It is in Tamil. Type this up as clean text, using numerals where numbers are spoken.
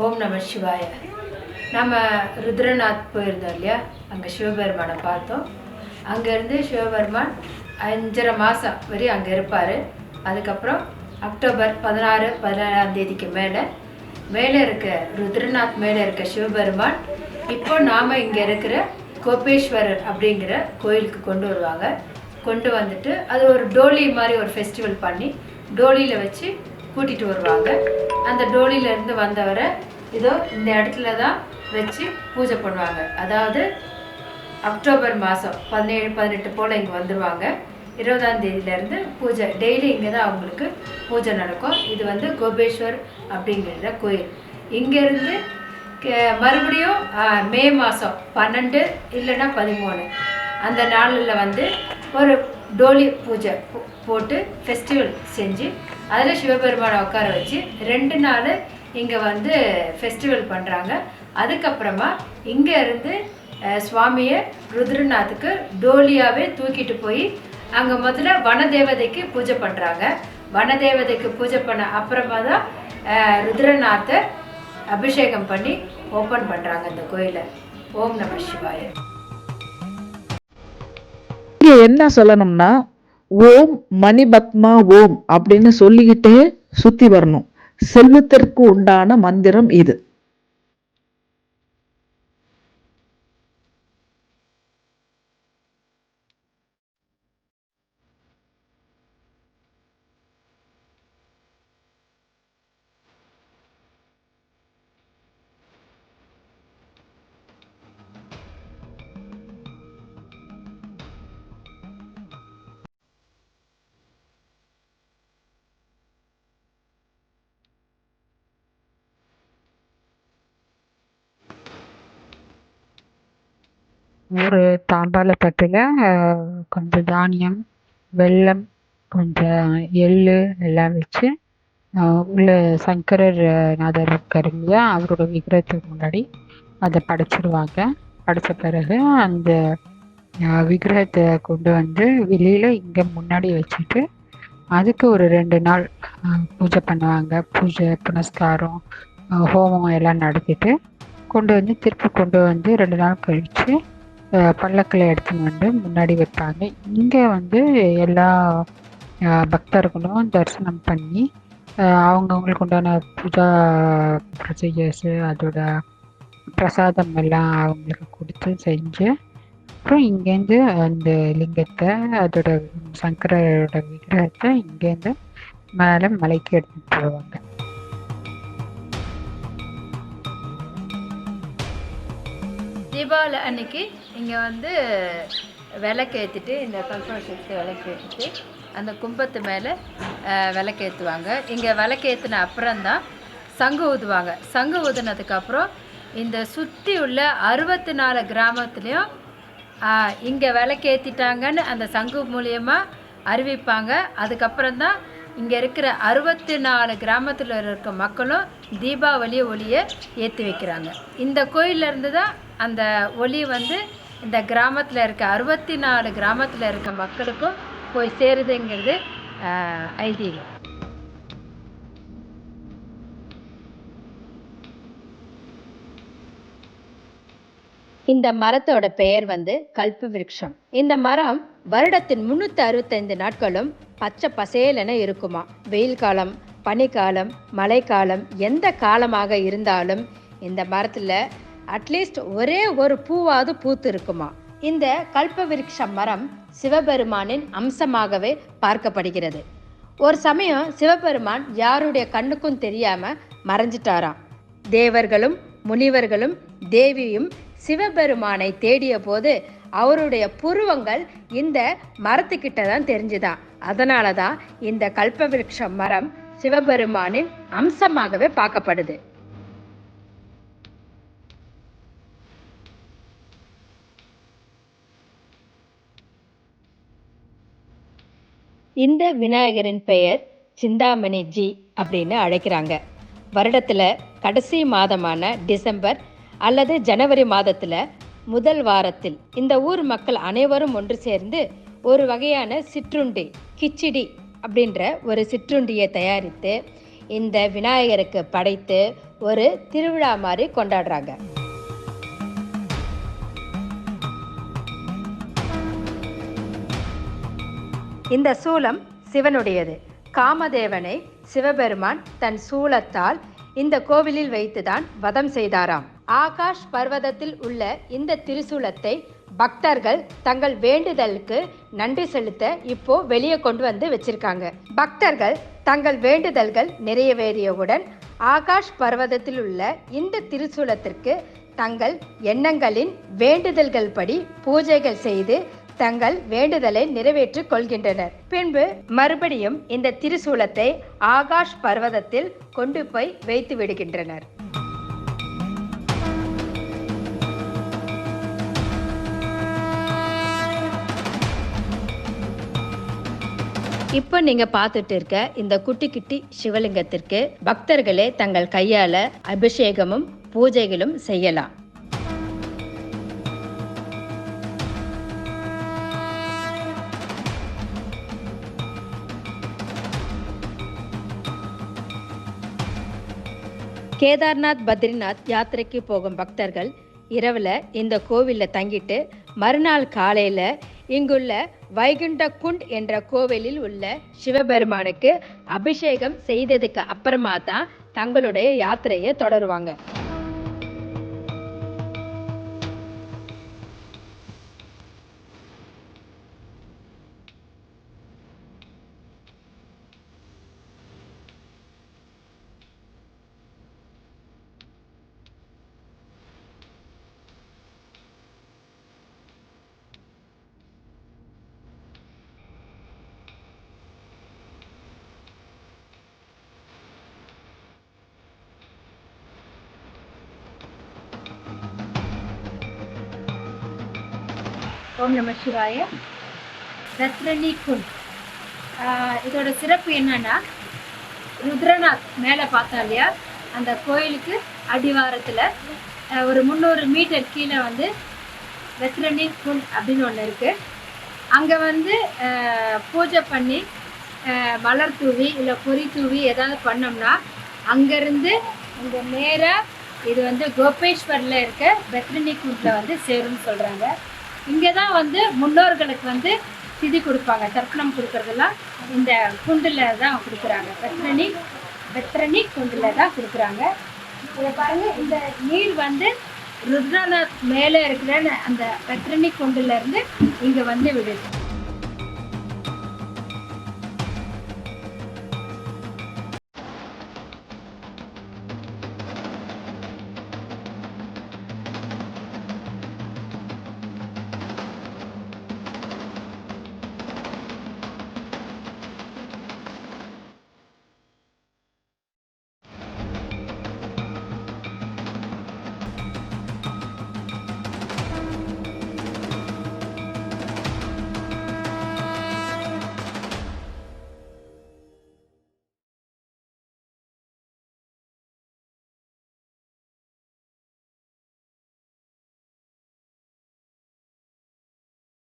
ஓம் நம சிவாய. நம்ம ருத்ரநாத் போயிருந்தோம் இல்லையா, அங்கே சிவபெருமானை பார்த்தோம். அங்கேருந்து சிவபெருமான் 5.5 மாதம் வரையும் அங்கே இருப்பார். அதுக்கப்புறம் அக்டோபர் 16-17ஆம் தேதிக்கு மேலே இருக்க ருத்ரநாத் மேலே இருக்க சிவபெருமான் இப்போ நாம் இங்கே இருக்கிற கோபேஸ்வரர் அப்படிங்கிற கோயிலுக்கு கொண்டு வருவாங்க. கொண்டு வந்துட்டு அது ஒரு டோலி மாதிரி ஒரு ஃபெஸ்டிவல் பண்ணி டோலியில் வச்சு கூட்டிகிட்டு வருவாங்க. அந்த டோலியிலேருந்து வந்தவரை இதோ இந்த இடத்துல தான் வச்சு பூஜை பண்ணுவாங்க. அதாவது அக்டோபர் மாதம் 17-18 போல் இங்கே வந்துடுவாங்க. 20ஆம் தேதியிலேருந்து பூஜை டெய்லி இங்கே தான் அவங்களுக்கு பூஜை நடக்கும். இது வந்து கோபேஸ்வர் அப்படிங்கிற கோயில். இங்கேருந்து மறுபடியும் மே மாதம் 12 இல்லைன்னா 13 அந்த நாளில் வந்து ஒரு டோலி பூஜை போட்டு ஃபெஸ்டிவல் செஞ்சு அதில் சிவபெருமானை உட்கார வச்சு 2 நாள் இங்கே வந்து ஃபெஸ்டிவல் பண்ணுறாங்க. அதுக்கப்புறமா இங்கே இருந்து சுவாமியை ருத்ரநாத்துக்கு டோலியாகவே தூக்கிட்டு போய் அங்கே முதல்ல வனதேவதைக்கு பூஜை பண்ணுறாங்க. வனதேவதைக்கு பூஜை பண்ண அப்புறமா தான் ருத்ரநாத்தை அபிஷேகம் பண்ணி ஓப்பன் பண்ணுறாங்க இந்த கோயிலை. ஓம் நம சிவாய. இங்கே என்ன சொல்லணும்னா, ஓம் மணிபத்மா ஓம் அப்படின்னு சொல்லிக்கிட்டே சுத்தி வரணும். செல்வத்திற்கு உண்டான மந்திரம் இது. ஒரு தாம்பாள தட்டில் கொஞ்சம் தானியம், வெல்லம், கொஞ்சம் எள்ளு எல்லாம் வச்சு உள்ள சங்கரர் நாதர் இருக்கார் இல்லையா, அவரோட விக்கிரகத்துக்கு முன்னாடி அதை படைச்சிடுவாங்க. படைத்த பிறகு அந்த விக்கிரகத்தை கொண்டு வந்து வெளியில் இங்கே முன்னாடி வச்சுட்டு அதுக்கு ஒரு 2 நாள் பூஜை பண்ணுவாங்க. பூஜை புனஸ்காரம் ஹோமம் எல்லாம் நடத்திட்டு திருப்பி கொண்டு வந்து 2 நாள் கழித்து பல்லக்கில் எடுத்துன்னு வந்து முன்னாடி வைப்பாங்க. இங்கே வந்து எல்லா பக்தர்களும் தரிசனம் பண்ணி அவங்கவுங்களுக்கு உண்டான பூஜா ப்ரொசீஜர்ஸு அதோட பிரசாதம் எல்லாம் அவங்களுக்கு கொடுத்து செஞ்சு அப்புறம் இங்கேருந்து அந்த லிங்கத்தை அதோட சங்கரோட விக்கிரகத்தை இங்கேருந்து மேலே மலைக்கு எடுத்துகிட்டு போவாங்க. தீபாவளி அன்னைக்கு இங்கே வந்து விளக்கேற்றிட்டு இந்த கல்பவசத்துக்கு விளக்கேற்றிட்டு அந்த கும்பத்து மேலே விளக்கேற்றுவாங்க. இங்கே விளக்கேற்றின அப்புறம்தான் சங்கு ஊதுவாங்க. சங்கு ஊதுனதுக்கப்புறம் இந்த சுற்றி உள்ள 64 கிராமத்துலேயும் இங்கே விளக்கேற்றிட்டாங்கன்னு அந்த சங்கு மூலியமாக அறிவிப்பாங்க. அதுக்கப்புறம்தான் இங்கே இருக்கிற 64 கிராமத்தில் இருக்க மக்களும் தீபாவளி ஒளியை ஏற்றி வைக்கிறாங்க. இந்த கோயிலேருந்து தான் அந்த ஒளி வந்து இந்த கிராமத்தில் இருக்க 64 கிராமத்தில் இருக்க மக்களுக்கும் போய் சேருதுங்கிறது ஐதீகம். இந்த மரத்தோட பெயர் வந்து கல்ப விருட்சம். இந்த மரம் வருடத்தின் 365 நாட்களும் பச்சை பசேலென இருக்குமா. வெயில் காலம், பனிக்காலம், மழைக்காலம் எந்த காலமாக இருந்தாலும் இந்த மரத்தில் அட்லீஸ்ட் ஒரே ஒரு பூவாவது பூத்து இருக்குமா. இந்த கல்ப விருட்ச மரம் சிவபெருமானின் அம்சமாகவே பார்க்கப்படுகிறது. ஒரு சமயம் சிவபெருமான் யாருடைய கண்ணுக்கும் தெரியாம மறைஞ்சிட்டாராம். தேவர்களும் முனிவர்களும் தேவியும் சிவபெருமானை தேடிய போது அவருடைய புருவங்கள் இந்த மரத்துக்கிட்ட தான் தெரிஞ்சுதான். அதனால தான் இந்த கல்பவிருட்ச மரம் சிவபெருமானின் அம்சமாகவே பார்க்கப்படுது. இந்த விநாயகரின் பெயர் சிந்தாமணி ஜி அப்படின்னு அழைக்கிறாங்க. வருடத்துல கடைசி மாதமான டிசம்பர் அல்லது ஜனவரி மாதத்துல முதல் வாரத்தில் இந்த ஊர் மக்கள் அனைவரும் ஒன்று சேர்ந்து ஒரு வகையான சிற்றுண்டி, கிச்சிடி அப்படின்ற ஒரு சிற்றுண்டியை தயாரித்து இந்த விநாயகருக்கு படைத்து ஒரு திருவிழா மாதிரி கொண்டாடுறாங்க. இந்த சூலம் சிவனுடையது. காமதேவனை சிவபெருமான் தன் சூலத்தால் இந்த கோவிலில் வைத்துதான் வதம் செய்தாராம். ஆகாஷ் பர்வதத்தில் உள்ள இந்த திருசூலத்தை பக்தர்கள் தங்கள் வேண்டுதலுக்கு நன்றி செலுத்த இப்போ வெளியே கொண்டு வந்து வச்சிருக்காங்க. பக்தர்கள் தங்கள் வேண்டுதல்கள் நிறைவேறியவுடன் ஆகாஷ் பர்வதத்தில் உள்ள இந்த திருசூலத்திற்கு தங்கள் எண்ணங்களின் வேண்டுதல்கள் படி பூஜைகள் செய்து தங்கள் வேண்டுதலை நிறைவேற்றிக் கொள்கின்றனர். பின்பு மறுபடியும் இந்த திருசூலத்தை ஆகாஷ் பர்வதத்தில் கொண்டு போய் வைத்து விடுகின்றனர். இப்போ நீங்க பார்த்துட்டு இருக்க இந்த குட்டி குட்டி சிவலிங்கத்திற்கு பக்தர்களே தங்கள் கையால அபிஷேகமும் பூஜைகளும் செய்யலாம். கேதார்நாத் பத்ரிநாத் யாத்திரைக்கு போகும் பக்தர்கள் இரவில் இந்த கோவிலில் தங்கிட்டு மறுநாள் காலையில் இங்குள்ள வைகுண்ட குண்ட் என்ற கோவிலில் உள்ள சிவபெருமானுக்கு அபிஷேகம் செய்ததுக்கு அப்புறமா தான் தங்களுடைய யாத்திரையை தொடருவாங்க. ஓம் நம சிவாய. ரத்ரணி குண்ட் இதோட சிறப்பு என்னன்னா, ருத்ரநாத் மேலே பார்த்தா இல்லையா, அந்த கோயிலுக்கு அடிவாரத்தில் ஒரு 300 மீட்டர் கீழே வந்து ரத்ரணி குண்ட் அப்படின்னு ஒன்று இருக்குது. அங்கே வந்து பூஜை பண்ணி மலர் தூவி இல்லை பொறி தூவி ஏதாவது பண்ணோம்னா அங்கேருந்து இங்கே நேராக இது வந்து கோபேஸ்வரில் இருக்க ரத்ரணி குண்டில் வந்து சேரும்னு சொல்கிறாங்க. இங்கே தான் வந்து முன்னோர்களுக்கு வந்து திதி கொடுப்பாங்க. தர்ப்பணம் கொடுக்கறதெல்லாம் இந்த குண்டில் தான் கொடுக்குறாங்க. வெத்ரணி குண்டில் தான் கொடுக்குறாங்க. இதை பாருங்கள், இந்த நீர் வந்து ருத்ரநாத் மேலே இருக்கிற அந்த வெத்ரணி குண்டில் இருந்து இங்கே வந்து விடுது.